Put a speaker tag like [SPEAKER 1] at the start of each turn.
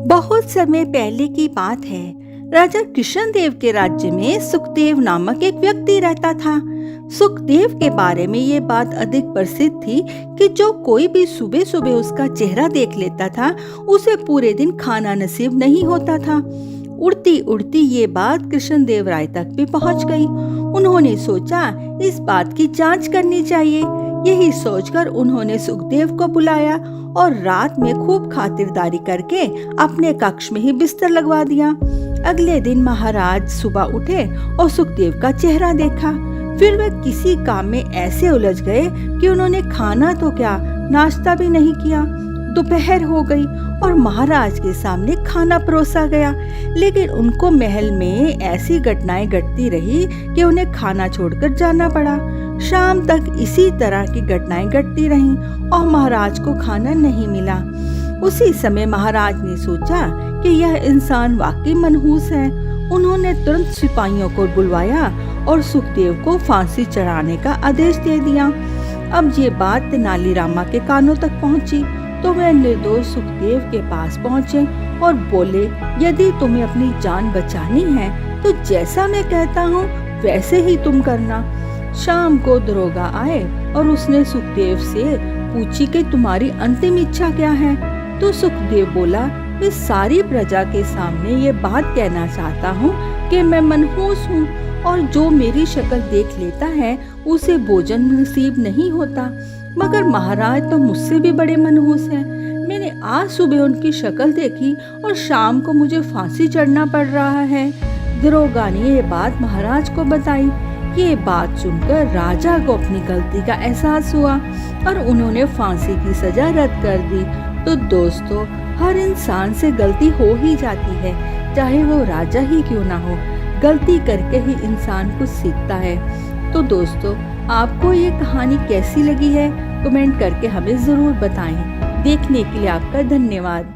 [SPEAKER 1] बहुत समय पहले की बात है। राजा कृष्णदेव के राज्य में सुखदेव नामक एक व्यक्ति रहता था। सुखदेव के बारे में ये बात अधिक प्रसिद्ध थी कि जो कोई भी सुबह सुबह उसका चेहरा देख लेता था, उसे पूरे दिन खाना नसीब नहीं होता था। उड़ती उड़ती ये बात कृष्णदेव राय तक भी पहुंच गई। उन्होंने सोचा इस बात की जांच करनी चाहिए। यही सोचकर उन्होंने सुखदेव को बुलाया और रात में खूब खातिरदारी करके अपने कक्ष में ही बिस्तर लगवा दिया। अगले दिन महाराज सुबह उठे और सुखदेव का चेहरा देखा। फिर वे किसी काम में ऐसे उलझ गए कि उन्होंने खाना तो क्या, नाश्ता भी नहीं किया। दोपहर हो गई और महाराज के सामने खाना परोसा गया, लेकिन उनको महल में ऐसी घटनाएं घटती रही कि उन्हें खाना छोड़कर जाना पड़ा। शाम तक इसी तरह की घटनाएं घटती रहीं और महाराज को खाना नहीं मिला। उसी समय महाराज ने सोचा कि यह इंसान वाकई मनहूस है। उन्होंने तुरंत सिपाहियों को बुलवाया और सुखदेव को फांसी चढ़ाने का आदेश दे दिया। अब ये बात तेनालीरामा के कानों तक पहुंची तो वह निर्दोष सुखदेव के पास पहुंचे और बोले, यदि तुम्हें अपनी जान बचानी है तो जैसा मैं कहता हूँ वैसे ही तुम करना। शाम को दरोगा आए और उसने सुखदेव से पूछी कि तुम्हारी अंतिम इच्छा क्या है। तो सुखदेव बोला, मैं सारी प्रजा के सामने ये बात कहना चाहता हूँ कि मैं मनहूस हूँ और जो मेरी शक्ल देख लेता है उसे भोजन नसीब नहीं होता। मगर महाराज तो मुझसे भी बड़े मनहूस हैं। मैंने आज सुबह उनकी शक्ल देखी और शाम को मुझे फांसी चढ़ना पड़ रहा है। दरोगा ने ये बात महाराज को बताई। ये बात सुनकर राजा को अपनी गलती का एहसास हुआ और उन्होंने फांसी की सजा रद्द कर दी। तो दोस्तों, हर इंसान से गलती हो ही जाती है, चाहे वो राजा ही क्यों ना हो। गलती करके ही इंसान कुछ सीखता है। तो दोस्तों, आपको ये कहानी कैसी लगी है, कमेंट करके हमें जरूर बताएं। देखने के लिए आपका धन्यवाद।